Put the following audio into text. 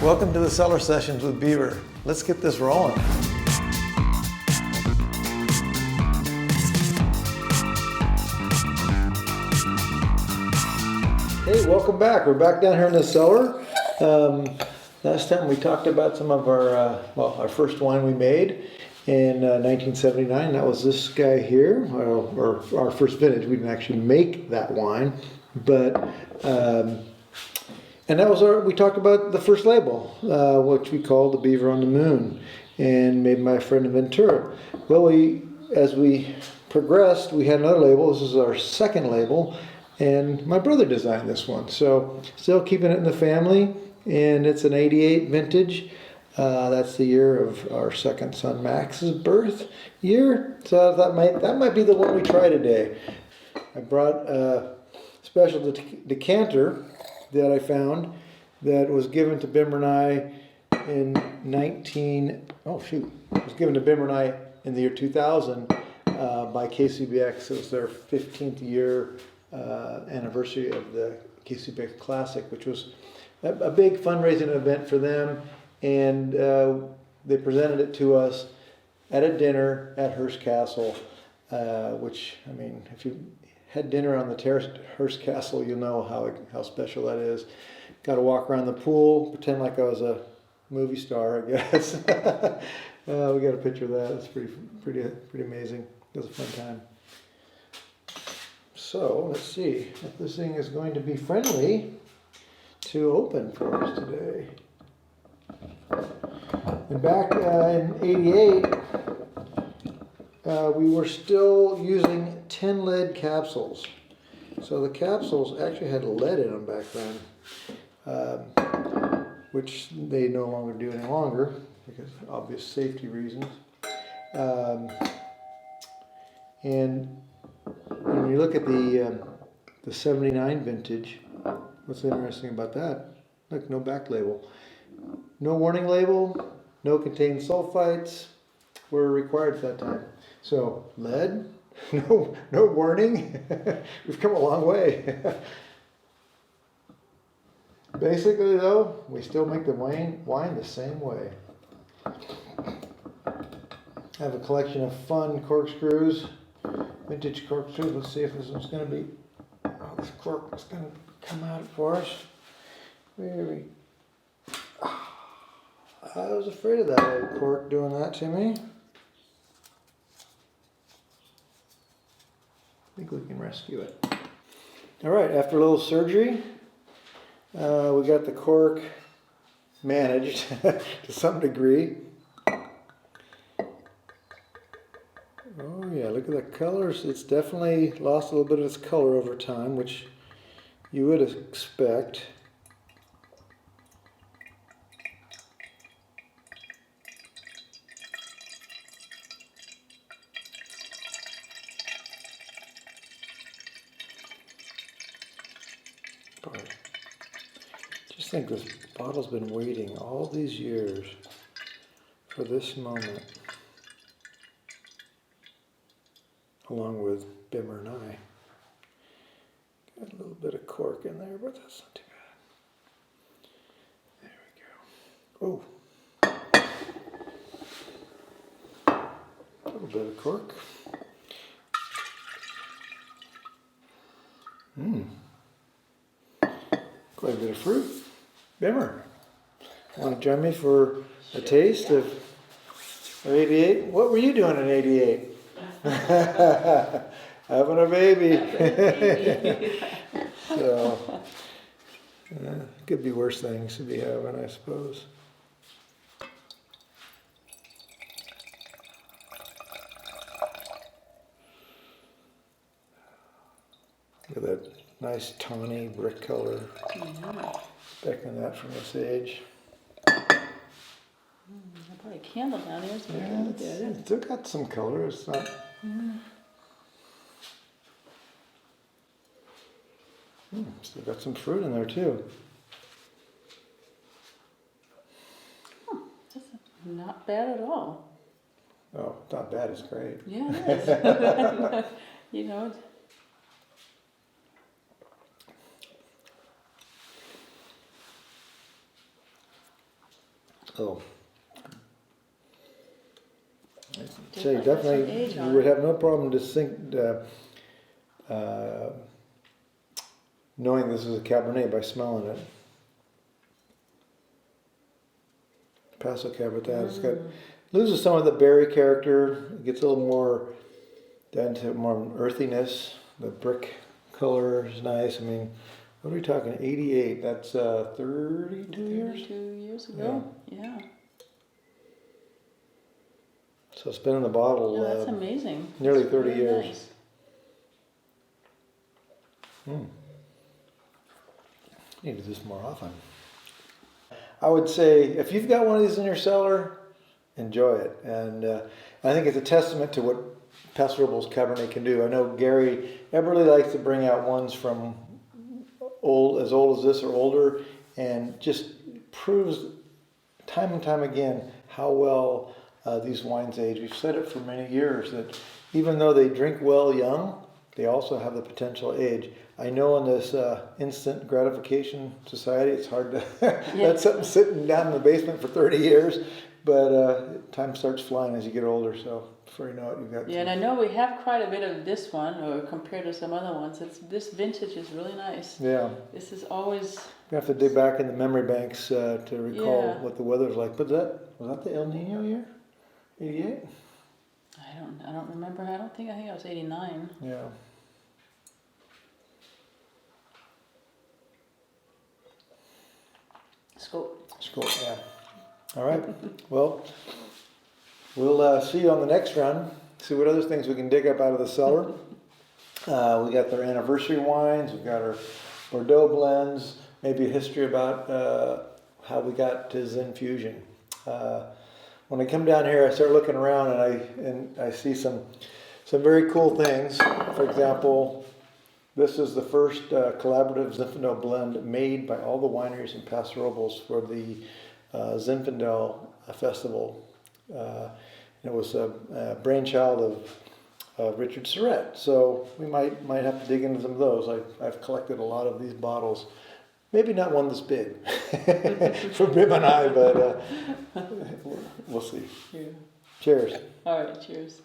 Welcome to the Cellar Sessions with Beaver. Let's get this rolling. Hey, welcome back. We're back down here in the cellar. Last time we talked about some of our first wine we made in 1979. That was this guy here, or our first vintage. We didn't actually make that wine, but and that was we talked about the first label, which we called the Beaver on the Moon, and made by a friend in Ventura. Well, as we progressed, we had another label. This is our second label, and my brother designed this one. So still keeping it in the family, and it's an 88 vintage. That's the year of our second son Max's birth year. So that might be the one we try today. I brought a special decanter that I found that was given to Bimmer and I in it was given to Bimmer and I in the year 2000 by KCBX. It was their 15th year anniversary of the KCBX Classic, which was a big fundraising event for them, and they presented it to us at a dinner at Hearst Castle, which, I mean, if you had dinner on the terrace at Hearst Castle, you'll know how special that is. Got to walk around the pool, pretend like I was a movie star, I guess. We got a picture of that. It's pretty amazing. It was a fun time. So let's see if this thing is going to be friendly to open for us today. And back in '88, we were still using 10 lead capsules. So the capsules actually had lead in them back then, which they no longer do any longer because of obvious safety reasons. And when you look at the 79 vintage, what's interesting about that? Look, no back label. No warning label, no contained sulfites were required at that time. So lead, no warning. We've come a long way. Basically though, we still make the wine the same way. I have a collection of fun corkscrews, vintage corkscrews. Let's see if this one's going to be, this cork is going to come out for us. I was afraid of that old cork doing that to me. I think we can rescue it. All right, after a little surgery, we got the cork managed to some degree. Oh yeah, look at the colors. It's definitely lost a little bit of its color over time, which you would expect. Just think this bottle's been waiting all these years for this moment, along with Bimmer and I. Got a little bit of cork in there, but that's not too bad. There we go. Oh, a little bit of cork. Quite a bit of fruit. Bimmer, want to join me for a taste of 88? What were you doing in 88? Having a baby. So, could be worse things to be having, I suppose. Look at that nice tawny brick color. Expecting that from this age. I put a candle down here so yeah, it's still got some color. It's not. Still got some fruit in there too. That's not bad at all. Oh, not bad. It's great. Yeah, it is. You know. So, I'd say Different, got some definitely age you on would it. have no problem knowing this is a Cabernet by smelling it. Paso Cabernet. It's got loses some of the berry character. It gets a little more down to more earthiness. The brick color is nice. I mean, what are we talking? 88. That's 32 years. 32 years ago. Yeah. So it's been in the bottle Yeah, that's amazing. nearly That's 30 really years. nice. Need to do this more often. I would say if you've got one of these in your cellar, enjoy it. And I think it's a testament to what Paso Robles Cabernet can do. I know Gary Eberly likes to bring out ones from old as this or older, and just proves time and time again how well these wines age. We've said it for many years that even though they drink well young, they also have the potential to age. I know in this instant gratification society, it's hard to let something sitting down in the basement for 30 years, but time starts flying as you get older. So before you know it, you've got. Yeah, and I know we have quite a bit of this one, or compared to some other ones. This vintage is really nice. Yeah. This is always. We have to dig back in the memory banks to recall Yeah. what the weather's like. But was that the El Nino year? 88? I don't remember. I think I was 89. Yeah. Scope. Yeah. All right. Well, we'll see you on the next run. See what other things we can dig up out of the cellar. We got their anniversary wines. We've got our Bordeaux blends. Maybe a history about how we got to Zen Fusion. When I come down here, I start looking around and I see some very cool things. For example, this is the first collaborative Zinfandel blend made by all the wineries in Paso Robles for the Zinfandel Festival. It was a brainchild of Richard Surratt, so we might have to dig into some of those. I've collected a lot of these bottles. Maybe not one this big for Bib and I, but we'll see. Yeah. Cheers. All right. Cheers.